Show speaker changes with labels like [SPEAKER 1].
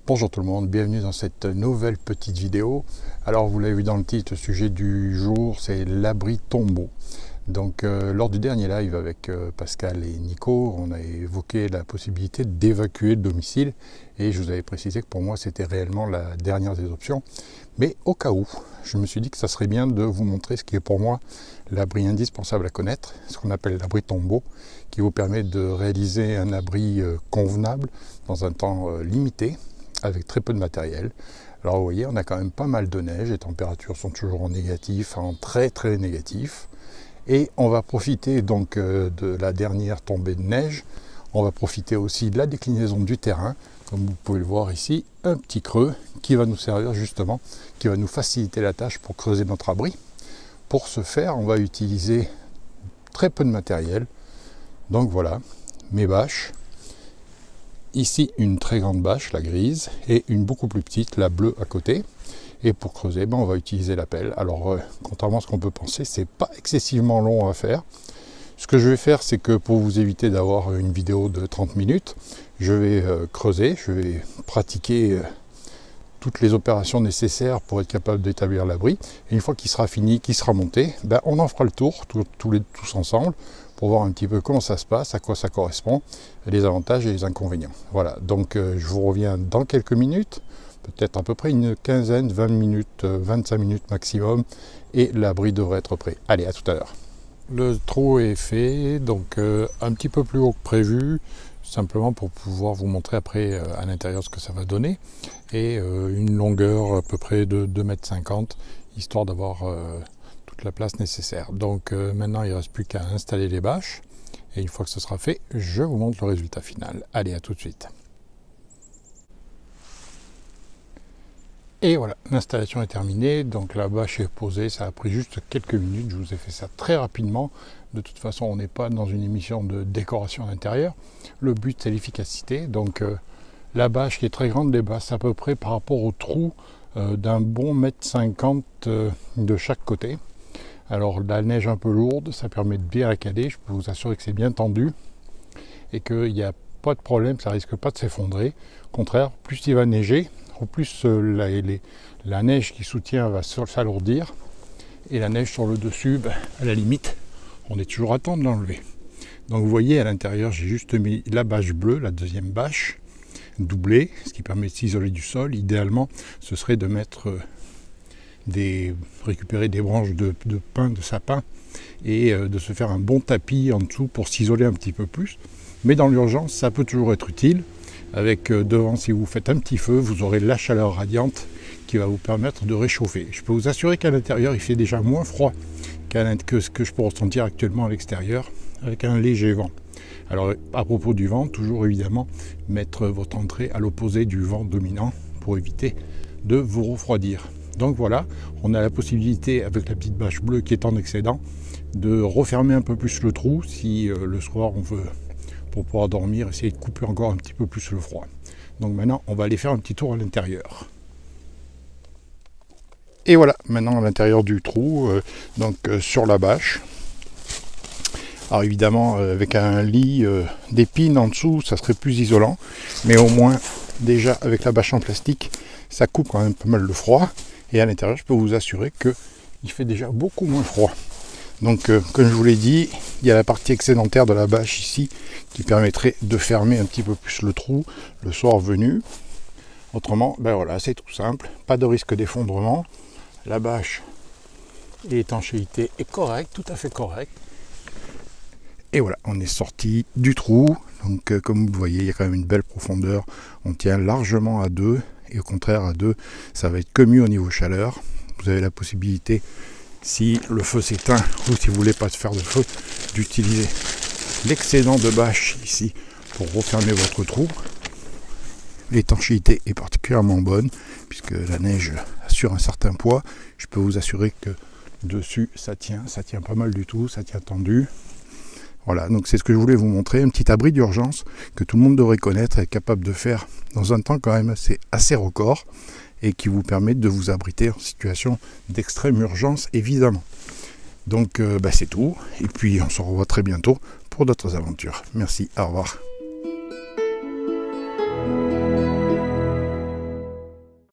[SPEAKER 1] Bonjour tout le monde, bienvenue dans cette nouvelle petite vidéo. Alors vous l'avez vu dans le titre, le sujet du jour c'est l'abri tombeau. Donc lors du dernier live avec Pascal et Nico, on a évoqué la possibilité d'évacuer le domicile et je vous avais précisé que pour moi c'était réellement la dernière des options. Mais au cas où, je me suis dit que ça serait bien de vous montrer ce qui est pour moi l'abri indispensable à connaître, ce qu'on appelle l'abri tombeau, qui vous permet de réaliser un abri convenable dans un temps limité, avec très peu de matériel. Alors vous voyez, on a quand même pas mal de neige, les températures sont toujours en négatif, en très très négatif. Et on va profiter donc de la dernière tombée de neige. On va profiter aussi de la déclinaison du terrain. Comme vous pouvez le voir ici, un petit creux qui va nous servir justement, qui va nous faciliter la tâche pour creuser notre abri. Pour ce faire, on va utiliser très peu de matériel. Donc voilà, mes bâches. Ici, une très grande bâche, la grise, et une beaucoup plus petite, la bleue à côté. Et pour creuser, on va utiliser la pelle. Alors, contrairement à ce qu'on peut penser, c'est pas excessivement long à faire. Ce que je vais faire, c'est que pour vous éviter d'avoir une vidéo de 30 minutes, je vais creuser, je vais pratiquer toutes les opérations nécessaires pour être capable d'établir l'abri. Et une fois qu'il sera fini, qu'il sera monté, on en fera le tour, tous ensemble, pour voir un petit peu comment ça se passe, à quoi ça correspond, les avantages et les inconvénients. Voilà, donc je vous reviens dans quelques minutes, peut-être à peu près une quinzaine, 20 minutes, 25 minutes maximum, et l'abri devrait être prêt. Allez, à tout à l'heure. Le trou est fait, donc un petit peu plus haut que prévu, simplement pour pouvoir vous montrer après à l'intérieur ce que ça va donner, et une longueur à peu près de 2,50 m, histoire d'avoir toute la place nécessaire. Donc maintenant il ne reste plus qu'à installer les bâches, et une fois que ce sera fait, je vous montre le résultat final. Allez, à tout de suite. Et voilà, l'installation est terminée, donc la bâche est posée, ça a pris juste quelques minutes, je vous ai fait ça très rapidement. De toute façon, on n'est pas dans une émission de décoration d'intérieur, le but c'est l'efficacité. Donc la bâche qui est très grande dépasse à peu près par rapport au trou d'un bon 1,50 m de chaque côté. Alors la neige un peu lourde, ça permet de bien la caler, je peux vous assurer que c'est bien tendu et qu'il n'y a pas de problème, ça risque pas de s'effondrer. Au contraire, plus il va neiger, au plus la neige qui soutient va s'alourdir, et la neige sur le dessus, à la limite, on est toujours à temps de l'enlever. Donc vous voyez, à l'intérieur, j'ai juste mis la bâche bleue, la deuxième bâche, doublée, ce qui permet de s'isoler du sol. Idéalement, ce serait de mettre récupérer des branches de pin, de sapin, et de se faire un bon tapis en dessous pour s'isoler un petit peu plus. Mais dans l'urgence, ça peut toujours être utile. Avec devant, si vous faites un petit feu, vous aurez la chaleur radiante qui va vous permettre de réchauffer. Je peux vous assurer qu'à l'intérieur, il fait déjà moins froid que ce que je peux ressentir actuellement à l'extérieur, avec un léger vent. Alors, à propos du vent, toujours évidemment, mettre votre entrée à l'opposé du vent dominant pour éviter de vous refroidir. Donc voilà, on a la possibilité, avec la petite bâche bleue qui est en excédent, de refermer un peu plus le trou si le soir on veut, pour pouvoir dormir, essayer de couper encore un petit peu plus le froid. Donc maintenant, on va aller faire un petit tour à l'intérieur. Et voilà, maintenant à l'intérieur du trou, sur la bâche. Alors évidemment, avec un lit d'épines en dessous, ça serait plus isolant, mais au moins, déjà avec la bâche en plastique, ça coupe quand même pas mal le froid. Et à l'intérieur, je peux vous assurer qu'il fait déjà beaucoup moins froid. Donc, comme je vous l'ai dit, il y a la partie excédentaire de la bâche ici qui permettrait de fermer un petit peu plus le trou le soir venu. Autrement, voilà, c'est tout simple, pas de risque d'effondrement. La bâche et l'étanchéité est correcte, tout à fait correcte. Et voilà, on est sorti du trou. Donc, comme vous le voyez, il y a quand même une belle profondeur. On tient largement à 2. Et au contraire, à 2, ça va être que mieux au niveau chaleur. Vous avez la possibilité, si le feu s'éteint ou si vous ne voulez pas faire de feu, d'utiliser l'excédent de bâche ici pour refermer votre trou. L'étanchéité est particulièrement bonne puisque la neige assure un certain poids. Je peux vous assurer que dessus, ça tient pas mal du tout, ça tient tendu. Voilà, donc c'est ce que je voulais vous montrer, un petit abri d'urgence que tout le monde devrait connaître et être capable de faire dans un temps quand même assez record et qui vous permet de vous abriter en situation d'extrême urgence évidemment. Donc c'est tout, et puis on se revoit très bientôt pour d'autres aventures. Merci, au revoir.